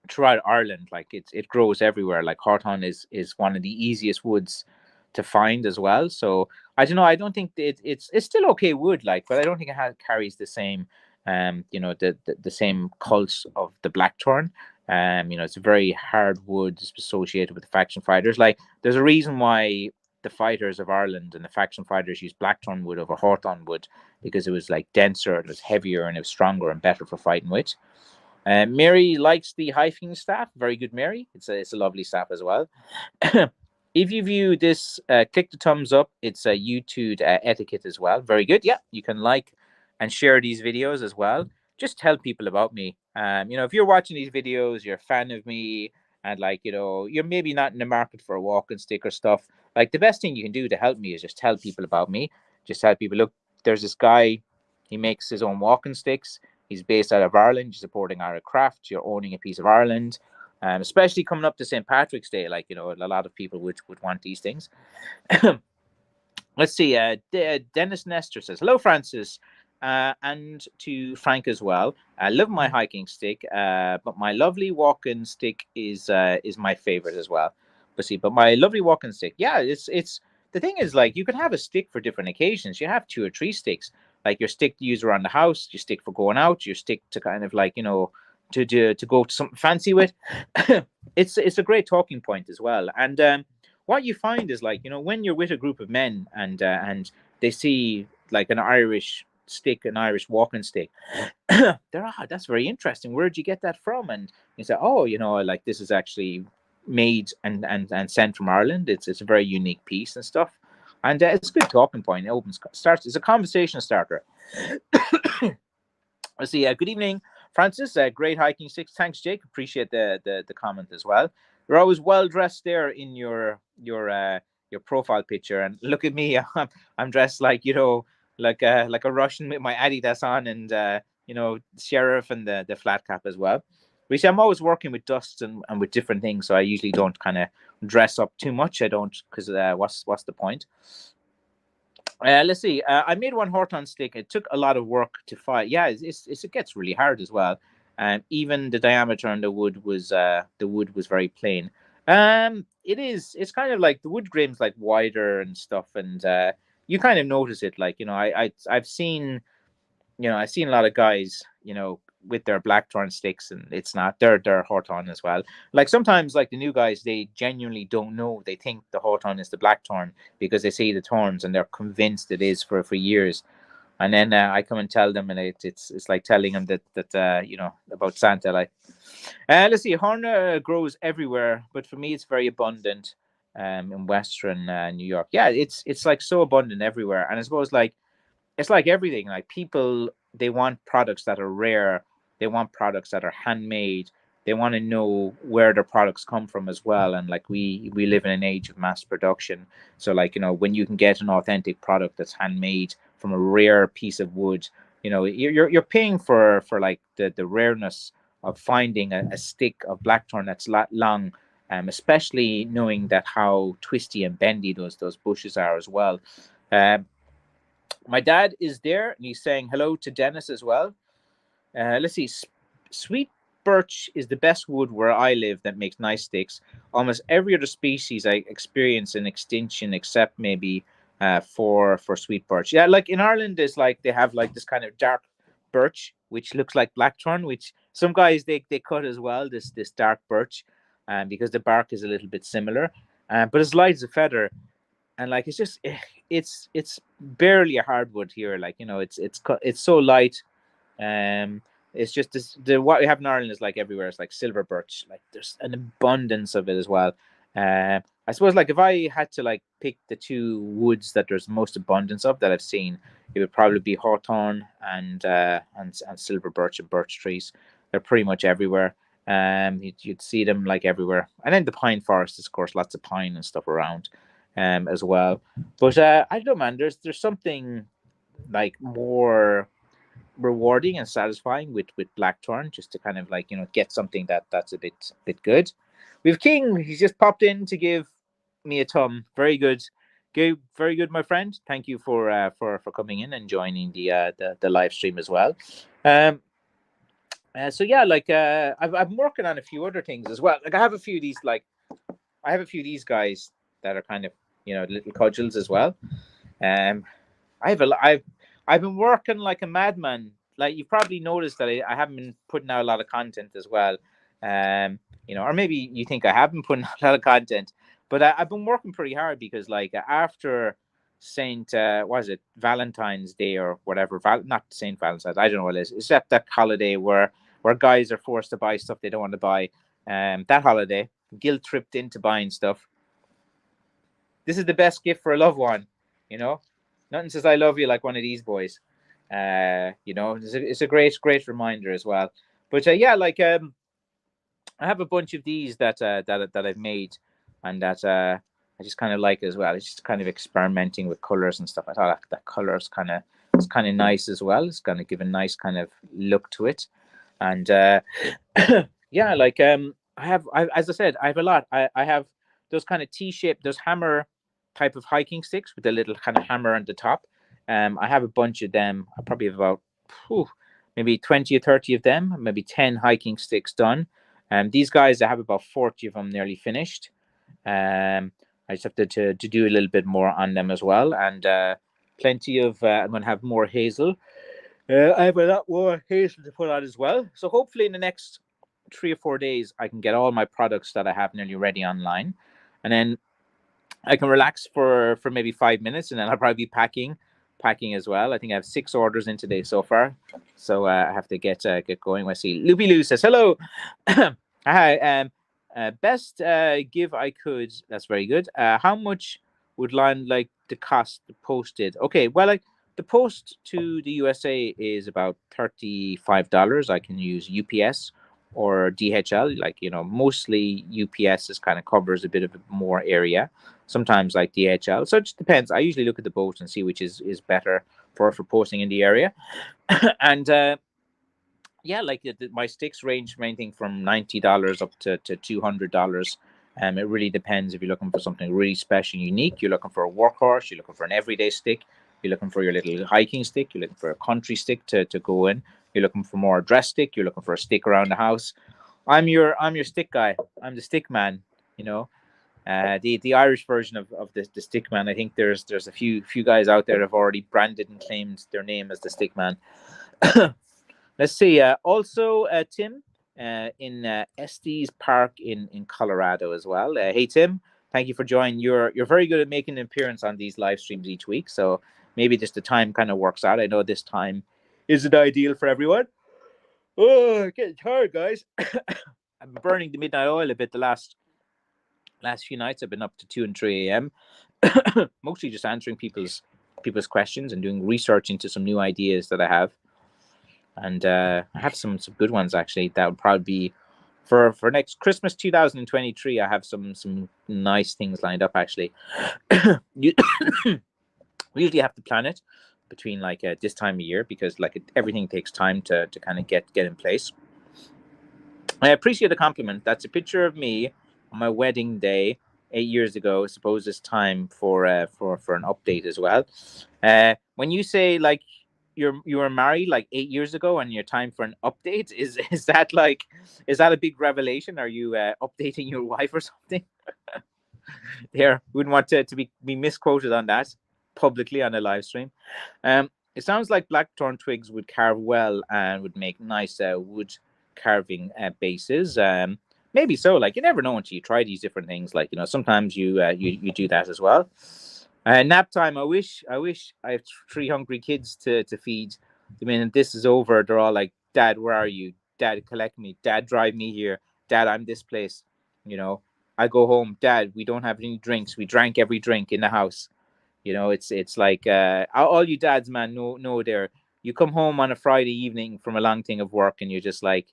throughout Ireland. Like, it grows everywhere. Like, hawthorn is one of the easiest woods to find as well. So I don't know. I don't think it's still okay wood, like, but I don't think it carries the same you know, the same cult of the blackthorn. You know, it's a very hard wood associated with the faction fighters. Like, there's a reason why the fighters of Ireland and the faction fighters used blackthorn wood over hawthorn wood, because it was like denser, it was heavier, and it was stronger and better for fighting with. Mary likes the hiking staff. Very good, Mary. It's a lovely staff as well. If you view this, click the thumbs up. It's a YouTube etiquette as well. Very good. Yeah, you can like and share these videos as well. Just tell people about me. If you're watching these videos, you're a fan of me, and like you're maybe not in the market for a walking stick or stuff. Like the best thing you can do to help me is just tell people about me. Just tell people, look, there's this guy. He makes his own walking sticks. He's based out of Ireland. You're supporting Irish craft. You're owning a piece of Ireland. Especially coming up to St. Patrick's Day, like a lot of people would want these things. Let's see. Dennis Nestor says, "Hello, Francis, and to Frank as well. I love my hiking stick, but my lovely walking stick is my favorite as well. But my lovely walking stick, yeah, it's the thing is like you can have a stick for different occasions. You have 2 or 3 sticks, like your stick to use around the house, your stick for going out, your stick to kind of like to go to something fancy with. It's a great talking point as well, and what you find is like when you're with a group of men and they see like an Irish stick, an Irish walking stick, that's very interesting. Where'd you get that from? And you say, oh, like this is actually made and sent from Ireland. It's a very unique piece and stuff, and it's a good talking point. It starts. It's a conversation starter. Let's see. Good evening, Francis. Great hiking sticks. Thanks, Jake. Appreciate the comment as well. You're always well dressed there in your profile picture, and look at me. I'm dressed like like a Russian with my Adidas on, and sheriff and the flat cap as well. We see, I'm always working with dusts and with different things, so I usually don't kind of dress up too much. I don't, because what's the point? Let's see. I made one Horton stick. It took a lot of work to fight. Yeah, it gets really hard as well. Even the diameter on the wood was very plain. It is. It's kind of like the wood grain's like wider and stuff, and you kind of notice it. Like I've seen I've seen a lot of guys, with their blackthorn sticks, and it's not. They're Hawthorn as well. Like sometimes, like the new guys, they genuinely don't know. They think the Hawthorn is the blackthorn because they see the thorns and they're convinced it is for years. And then I come and tell them, and it's like telling them that about Santa. Like, let's see, horn grows everywhere, but for me, it's very abundant in Western New York. Yeah, it's like so abundant everywhere, and I suppose like it's like everything. Like people, they want products that are rare. They want products that are handmade. They want to know where their products come from as well. And like we live in an age of mass production, so like when you can get an authentic product that's handmade from a rare piece of wood, you're paying for like the rareness of finding a stick of blackthorn that's long. Especially knowing that how twisty and bendy those bushes are as well. Um, my dad is there and he's saying hello to Dennis as well. Let's see. Sweet birch is the best wood where I live that makes nice sticks. Almost every other species I experience in extinction except maybe for sweet birch. Yeah, like in Ireland, there's like they have like this kind of dark birch which looks like blackthorn, which some guys they cut as well. This dark birch, because the bark is a little bit similar, but it's light as a feather, and like it's just it's barely a hardwood here. Like it's so light. um it's just the what we have in Ireland is like everywhere. It's like silver birch. Like there's an abundance of it as well. I suppose like if I had to like pick the two woods that there's most abundance of that I've seen, it would probably be hawthorn and silver birch and birch trees. They're pretty much everywhere. You'd see them like everywhere, and then the pine forest, of course, lots of pine and stuff around, as well. But I don't know, man. There's something like more rewarding and satisfying with blackthorn, just to kind of like get something that's a bit good. We have King. He's just popped in to give me a thumb. Very good. Good, very good, my friend. Thank you for coming in and joining the live stream as well. Um, so yeah, like I've been working on a few other things as well. Like I have a few of these guys that are kind of little cudgels as well. Um, I've been working like a madman. Like you've probably noticed that I haven't been putting out a lot of content as well. Or maybe you think I have been putting out a lot of content, but I've been working pretty hard because like after Saint was it Valentine's Day or whatever, not Saint Valentine's, I don't know what it is. It's that holiday where where guys are forced to buy stuff they don't want to buy. That holiday, guilt tripped into buying stuff. This is the best gift for a loved one, you know. Nothing says I love you like one of these boys. You know, it's a great reminder as well. But yeah, like I have a bunch of these that I've made, and that I just kind of like as well. It's just kind of experimenting with colors and stuff. I thought that colors it's kind of nice as well. It's going to give a nice kind of look to it, and yeah, like as I said, I have a lot. I have those kind of T-shaped, those hammer type of hiking sticks with a little kind of hammer on the top. I have a bunch of them. I probably have about maybe 20 or 30 of them, maybe 10 hiking sticks done. These guys, I have about 40 of them nearly finished. I just have to do a little bit more on them as well. And plenty of, I'm going to have more hazel. I have a lot more hazel to put on as well. So hopefully in the next 3 or 4 days, I can get all my products that I have nearly ready online. And then I can relax for maybe 5 minutes, and then I'll probably be packing as well. I think I have 6 orders in today so far, so I have to get going. I see Loopy Lou says hello. Hi. Best give I could. That's very good. How much would line like the cost posted? Okay, well, like the post to the USA is about $35. I can use UPS or DHL. Like, you know, mostly UPS is kind of covers a bit of more area. Sometimes like DHL. So it just depends. I usually look at the boat and see which is better for posting in the area. And yeah, like my sticks range from anything from $90 up to $200. It really depends if you're looking for something really special and unique. You're looking for a workhorse. You're looking for an everyday stick. You're looking for your little hiking stick. You're looking for a country stick to go in. You're looking for more dress stick. You're looking for a stick around the house. I'm your stick guy. I'm the stick man. You know, the Irish version of the stick man. I think there's a few guys out there that have already branded and claimed their name as the stick man. Let's see. Also, Tim in Estes Park in Colorado as well. Hey, Tim, thank you for joining. You're very good at making an appearance on these live streams each week. So maybe just the time kind of works out. I know this time isn't ideal for everyone. Oh, getting tired, guys. I've been burning the midnight oil a bit the last few nights. I've been up to 2 and 3 a.m. Mostly just answering people's questions and doing research into some new ideas that I have. And I have some good ones actually. That would probably be for next Christmas 2023. I have some nice things lined up actually. We usually have to plan it between like this time of year, because like everything takes time to kind of get in place. I appreciate the compliment. That's a picture of me on my wedding day 8 years ago. I suppose it's time for an update as well. When you say like you were married like 8 years ago and your time for an update, is that a big revelation? Are you updating your wife or something? There, wouldn't want to be misquoted on that publicly on a live stream. It sounds like blackthorn twigs would carve well and would make nice wood carving bases. Maybe so. Like, you never know until you try these different things. Like, you know, sometimes you do that as well. Nap time. I wish I have 3 hungry kids to feed. The minute this is over, they're all like, "Dad, where are you? Dad, collect me. Dad, drive me here. Dad, I'm this place." You know, I go home. Dad, we don't have any drinks. We drank every drink in the house. You know, it's like all you dads, man. No, there. You come home on a Friday evening from a long thing of work, and you're just like,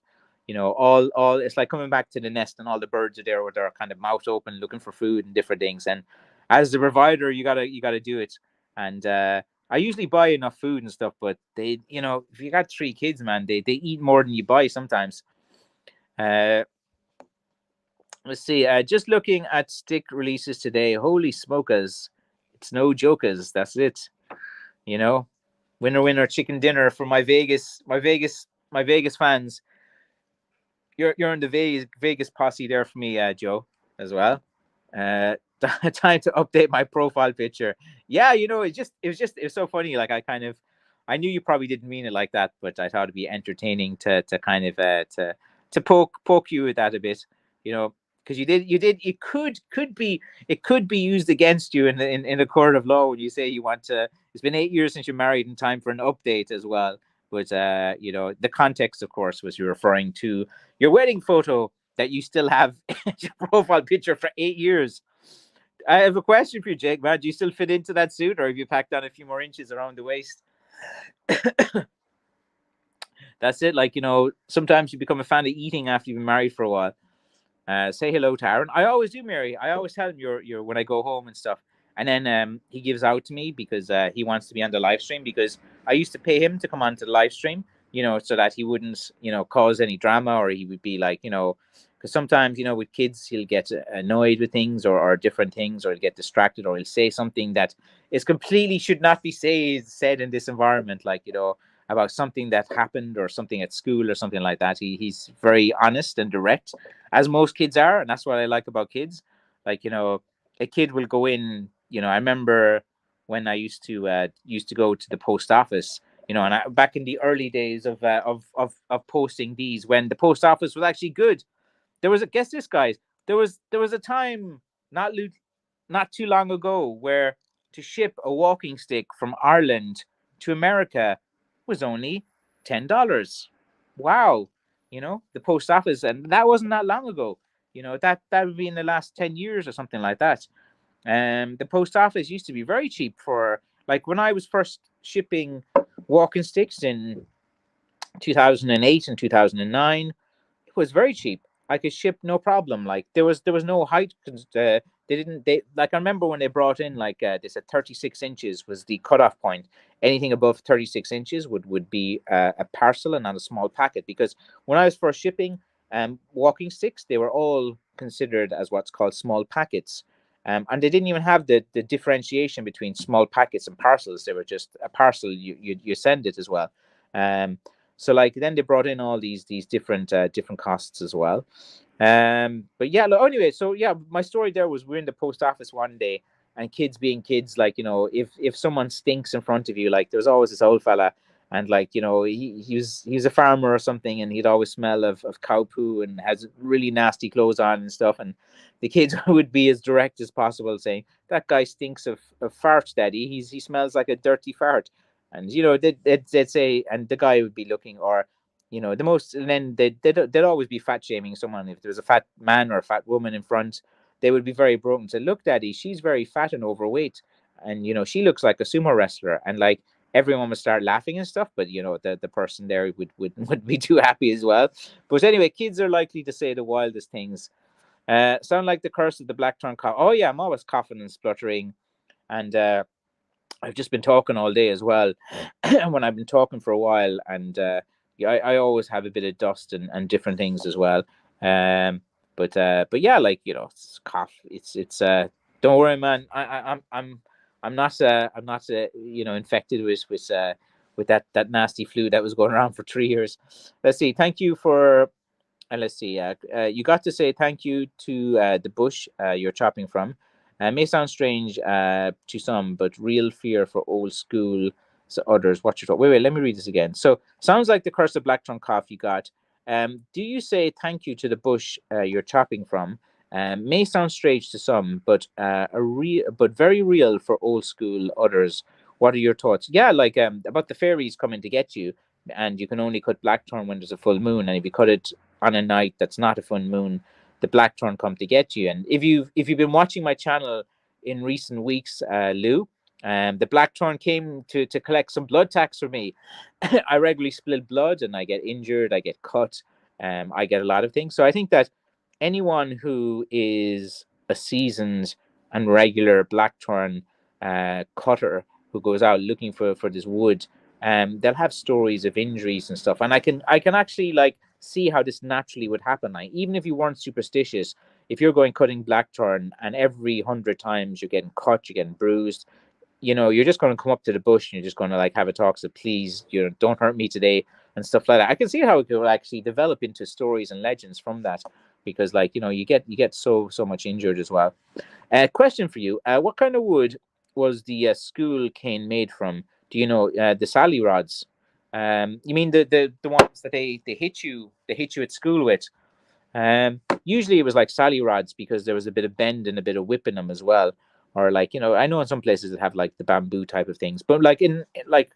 you know, all it's like coming back to the nest, and all the birds are there with their kind of mouth open, looking for food and different things. And as the provider, you gotta do it. And I usually buy enough food and stuff, but they, you know, if you got 3 kids, man, they eat more than you buy sometimes. Let's see. Just looking at stick releases today. Holy smokers! It's no jokers. That's it. You know, winner chicken dinner for my Vegas fans. You're in the Vegas posse there for me, Joe, as well. Time to update my profile picture. Yeah, you know, it was so funny. Like I knew you probably didn't mean it like that, but I thought it'd be entertaining to kind of to poke you with that a bit, you know, because it could be used against you in a court of law when you say you want to. It's been 8 years since you're married, and time for an update as well. But you know, the context, of course, was you're referring to your wedding photo that you still have your profile picture for 8 years. I have a question for you, Jake. Man, do you still fit into that suit, or have you packed on a few more inches around the waist? That's it. Like, you know, sometimes you become a fan of eating after you've been married for a while. Say hello to Aaron. I always do, Mary. I always tell him you're when I go home and stuff. And then he gives out to me because he wants to be on the live stream, because I used to pay him to come onto the live stream, you know, so that he wouldn't, you know, cause any drama, or he would be like, you know, because sometimes, you know, with kids, he'll get annoyed with things, or different things, or he'll get distracted, or he'll say something that is completely should not be said in this environment, like, you know, about something that happened or something at school or something like that. He's very honest and direct, as most kids are, and that's what I like about kids. Like, you know, a kid will go in. You know, I remember when I used to go to the post office. You know, and back in the early days of posting these, when the post office was actually good. There was a guess this, guys. There was a time not not too long ago where to ship a walking stick from Ireland to America was only $10. Wow. You know, the post office, and that wasn't that long ago. You know, that would be in the last 10 years or something like that. The post office used to be very cheap for, like, when I was first shipping walking sticks in 2008 and 2009, it was very cheap. I could ship no problem. Like, there was no height. They didn't. They, like, I remember when they brought in, like, they said 36 inches was the cutoff point. Anything above 36 inches would be a parcel and not a small packet. Because when I was first shipping walking sticks, they were all considered as what's called small packets. And they didn't even have the differentiation between small packets and parcels. They were just a parcel. You send it as well. Um, so, like, then they brought in all these different costs as well. But yeah, look, anyway, so yeah, my story there was we're in the post office one day, and kids being kids, like, you know, if someone stinks in front of you, like, there was always this old fella, and, like, you know, he was a farmer or something, and he'd always smell of cow poo and has really nasty clothes on and stuff, and the kids would be as direct as possible, saying that guy stinks of fart, daddy. He smells like a dirty fart. And, you know, they'd say, and the guy would be looking, or, you know, the most, and then they'd always be fat shaming someone. If there was a fat man or a fat woman in front, they would be very broken and say, look, daddy, she's very fat and overweight, and, you know, she looks like a sumo wrestler. And, like, everyone would start laughing and stuff, but, you know, the person there would be too happy as well. But anyway, kids are likely to say the wildest things. Sound like the curse of the black tongue cough. Oh yeah, I'm always coughing and spluttering, and I've just been talking all day as well. When I've been talking for a while, and yeah, I always have a bit of dust and different things as well. Um, but yeah, like, you know, it's cough. It's don't worry, man. I'm not you know, infected with that nasty flu that was going around for 3 years. Let's see. Thank you for. Let's see. You got to say thank you to the bush you're chopping from. May sound strange to some, but real fear for old school so others. What's your thought? Wait, let me read this again. So, sounds like the curse of black tongue cough you got. Do you say thank you to the bush you're chopping from? May sound strange to some, but but very real for old school others. What are your thoughts? Yeah, like, about the fairies coming to get you, and you can only cut blackthorn when there's a full moon, and if you cut it on a night that's not a full moon, the blackthorn come to get you. And if you've been watching my channel in recent weeks, Lou, the blackthorn came to collect some blood tax for me. I regularly spill blood, and I get injured, I get cut, I get a lot of things. So I think that anyone who is a seasoned and regular blackthorn cutter, who goes out looking for this wood, they'll have stories of injuries and stuff. And I can actually, like, see how this naturally would happen. Like, even if you weren't superstitious, if you're going cutting blackthorn and every 100 times you're getting cut, you're getting bruised, you know, you're just going to come up to the bush and you're just going to, like, have a talk. So please, you know, don't hurt me today and stuff like that. I can see how it could actually develop into stories and legends from that, because, like, you know, you get so much injured as well. Question for you: what kind of wood was the school cane made from? Do you know the sally rods? You mean the ones that they hit you at school with? Usually it was like sally rods, because there was a bit of bend and a bit of whip in them as well. Or, like, you know, I know in some places that have, like, the bamboo type of things, but, like, in like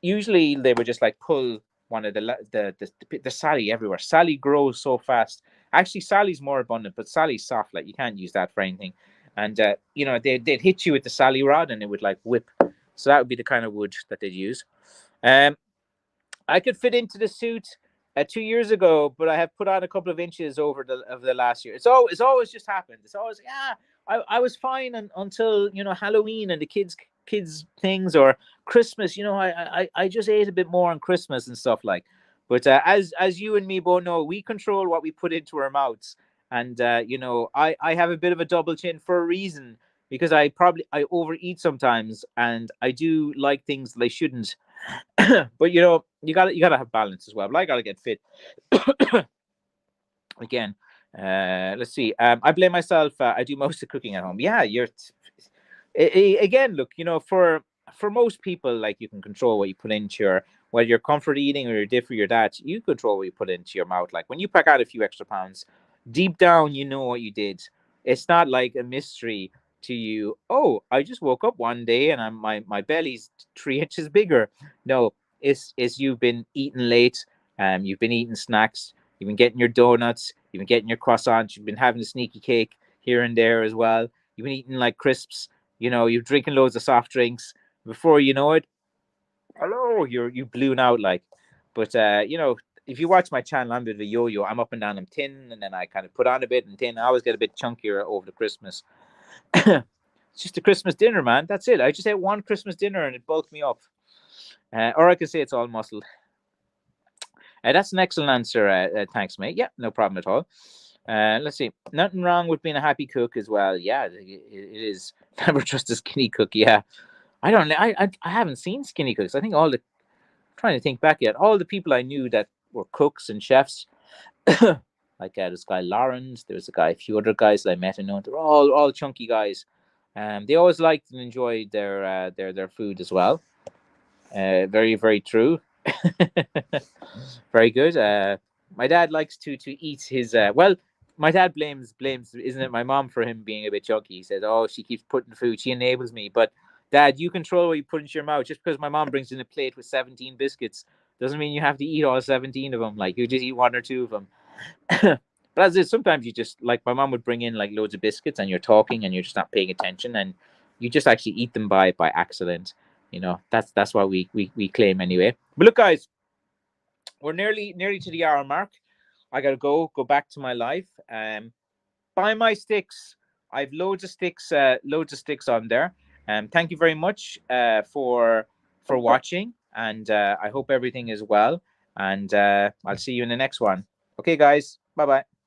usually they would just like pull one of the Sally everywhere. Sally grows so fast. Actually, Sally's more abundant, but Sally's soft. Like you can't use that for anything. And you know, they'd hit you with the Sally rod, and it would like whip. So that would be the kind of wood that they'd use. Um, I could fit into the suit 2 years ago, but I have put on a couple of inches over the last year. It's always just happened. It's always yeah. I was fine until you know Halloween and the kids things or Christmas. You know, I just ate a bit more on Christmas and stuff like. But as you and me both know, we control what we put into our mouths, and you know, I have a bit of a double chin for a reason because I overeat sometimes, and I do like things that I shouldn't. But you know, you gotta have balance as well. But I gotta get fit again. Let's see. I blame myself. I do most of the cooking at home. Yeah, again. Look, you know, for most people, like you can control what you put into your whether you're comfort eating or you're different, your diet. You control what you put into your mouth. Like when you pack out a few extra pounds, deep down, you know what you did. It's not like a mystery to you. Oh, I just woke up one day and my belly's 3 inches bigger. No, it's you've been eating late. You've been eating snacks. You've been getting your donuts. You've been getting your croissants. You've been having a sneaky cake here and there as well. You've been eating like crisps. You know, you're drinking loads of soft drinks. Before you know it, hello, you blown out like. But you know, if you watch my channel, I'm a bit of a yo-yo. I'm up and down. I'm thin, and then I kind of put on a bit and thin. I always get a bit chunkier over the Christmas. It's just a Christmas dinner, man. That's it. I just ate one Christmas dinner and it bulked me up. Or I could say it's all muscle. That's an excellent answer. Thanks, mate. Yeah, no problem at all. Let's see. Nothing wrong with being a happy cook as well. Yeah, it is. Never trust a skinny cook. Yeah, I don't. I haven't seen skinny cooks. I think all the trying to think back yet. All the people I knew that were cooks and chefs, like this guy Lawrence. There's a few other guys that I met and know. They're all chunky guys. They always liked and enjoyed their food as well. Very very true. Very good. My dad likes to eat his well. My dad blames isn't it my mom for him being a bit chunky. He says, "Oh, she keeps putting food. She enables me." But Dad, you control what you put into your mouth. Just because my mom brings in a plate with 17 biscuits doesn't mean you have to eat all 17 of them. Like you just eat one or two of them. But as is, sometimes you just like my mom would bring in like loads of biscuits, and you're talking, and you're just not paying attention, and you just actually eat them by accident. You know, that's what we claim anyway. But look, guys, we're nearly to the hour mark. I gotta go back to my life. Buy my sticks. I've loads of sticks on there. Thank you very much for watching, and I hope everything is well. And I'll see you in the next one. Okay, guys. Bye bye.